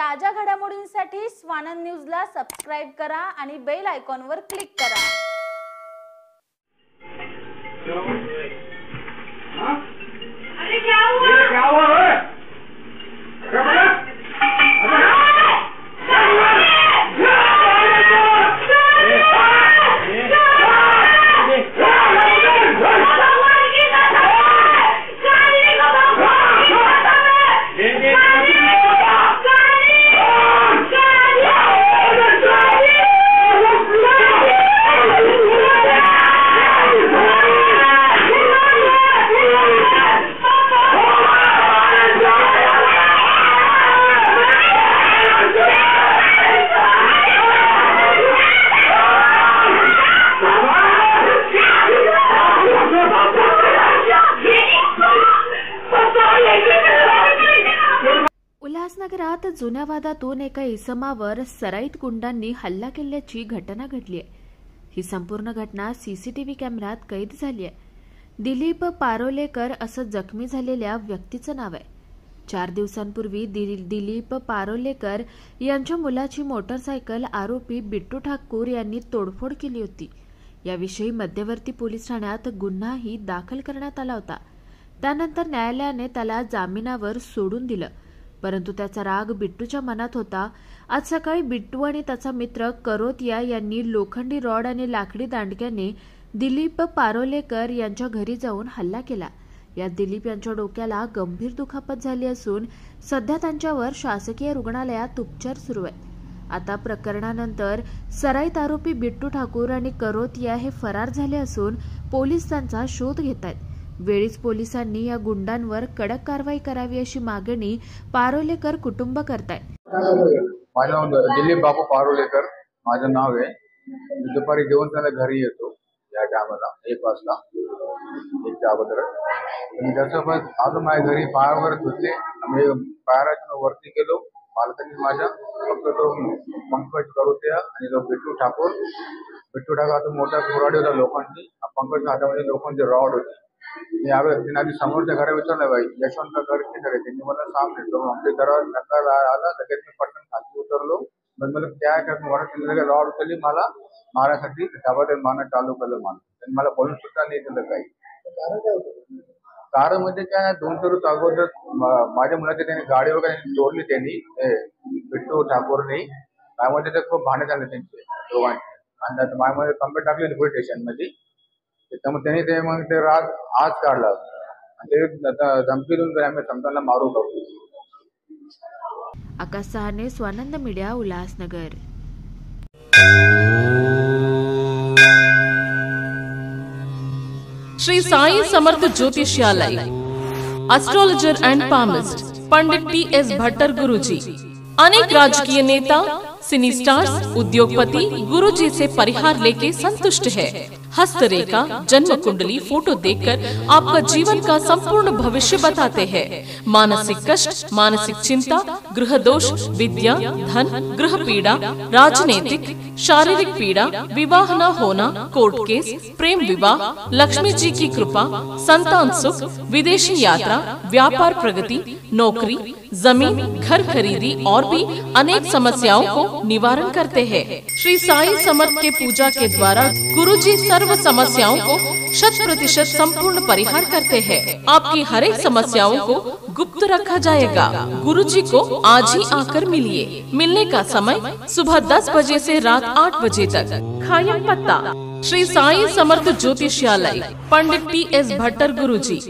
ताज्या घडामोडींसाठी स्वानंद न्यूजला सबस्क्राइब करा आणि बेल आयकॉनवर क्लिक करा। अरे क्या हुआ? उल्हासनगरात जुन्या वादातून एका इसमावर सराईत गुंडांनी हल्ला केल्याची घटना घडली आहे। ही संपूर्ण घटना सीसीटीव्ही कॅमेऱ्यात कैद झाली आहे। दिलीप पारोलेकर असं जखमी झालेल्या व्यक्तीचं नाव आहे। 4 दिवसांपूर्वी दिलीप पारोलेकर यांच्या मुलाची मोटरसायकल आरोपी बिट्टू ठाकूर यांनी तोडफोड केली होती। याविषयी मध्यवर्ती पोलीस ठाण्यात गुन्हाही दाखल करण्यात आला होता। त्यानंतर न्यायालयाने त्याला जामिनावर सोडून दिलं, परंतु त्याचा राग बिट्टूच्या मनात होता। आज सकाळी बिट्टू आणि त्याचा मित्र करोतिया यांनी लोखंडी रॉड आणि लाकडी दांडक्याने दिलीप पारोलेकर यांच्या घरी जाऊन हल्ला केला। यात दिलीप यांच्या डोक्याला गंभीर दुखापत झाली असून सध्या त्यांच्यावर शासकीय रुग्णालयात उपचार सुरू आहेत। आता प्रकरणानंतर सराईत आरोपी बिट्टू ठाकूर आणि करोतिया हे फरार झाले असून पोलीस त्यांचा शोध घेत आहेत। वेळीच पोलिसांनी या गुंडांवर कडक कारवाई करावी अशी मागणी पारोलेकर कुटुंब करतायत। माझं दिलीप बापू पारोलेकर माझं नाव आहे। मी दुपारी जेवण करायला घरी येतो या टायमाला 1 वाजता 1च्या अगोदर। मी त्यासोबत आलो माझ्या घरी, पाय वगैरे धुतले, मी पायरातून वरती गेलो। मालकांनी माझ्या फक्त तो पंकज करोतिया आणि तो बिट्टू ठाकूर तो मोठा कुऱ्हाडी होता लोखंडी, पंकजच्या हातामध्ये लोखंडची रॉड होती। मी तिने आधी समोरच्या घरा विचारलं, बाई यशवंत घर किती आहे? त्यांनी मला सांग देतो। आमच्या घरात नकार आला, लगेच मी पटकन खाली उतरलो। मग मला क्या करतो रॉड उचलली, मला मारायसाठी डाबात मारणं चालू केलं। त्यांनी मला बोलून सुद्धा नाही दिलं काही। कारण म्हणजे काय, 2 दिवस अगोदर माझ्या मुलाची त्यांनी गाडी वगैरे तोडली त्यांनी, बिट्टू ठाकूरने। त्यामध्ये ते खूप भांडण झाले त्यांचे दोघांचे, आणि माझ्यामध्ये कंप्लेंट टाकली पोलीस स्टेशन मध्ये। त्यामुळे त्यांनी ते मग ते राग आज काढला आणि ते धमकी देऊन आम्ही समजायला मारू टाकू। Akash Sahane, Swanand Media, Ulhasnagar. Shri Sai Samarth Jyotishalaya, astrologer and palmist Pandit PS Bhattar Guruji. अनेक राजकीय नेता, सिनी स्टार्स, उद्योगपति गुरुजी से परिहार लेके संतुष्ट है। हस्तरेखा, जन्म कुंडली, फोटो देखकर आपका जीवन का संपूर्ण भविष्य बताते हैं। मानसिक कष्ट, मानसिक चिंता, गृह दोष, विद्या, धन, गृह पीड़ा, राजनीतिक, शारीरिक पीड़ा, विवाह न होना, कोर्ट केस, प्रेम विवाह, लक्ष्मी जी की कृपा, संतान सुख, विदेशी यात्रा, व्यापार प्रगति, नौकरी, जमीन, घर खरीदी और भी अनेक समस्याओं को निवारण करते हैं। श्री साई समर्थ के पूजा के द्वारा गुरुजी सर्व समस्याओं को 100% संपूर्ण परिहार करते हैं। आपकी हर एक समस्याओं को गुप्त रखा जाएगा। गुरुजी को आज ही आकर मिलिए। मिलने का समय सुबह 10 बजे से रात 8 बजे तक। खायम पत्ता श्री साई समर्थ ज्योतिषालय, पंडित PS भट्टर गुरुजी,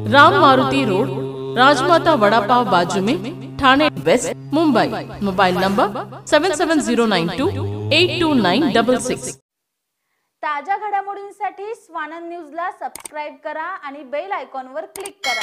राम मारुति रोड, राजमाता वड़ा पाव बाजू में, Thane west, Mumbai. Mobile number 7709282966। ताज्या घडामोडींसाठी स्वानंद न्यूजला सबस्क्राइब करा आणि बेल आयकॉनवर क्लिक करा।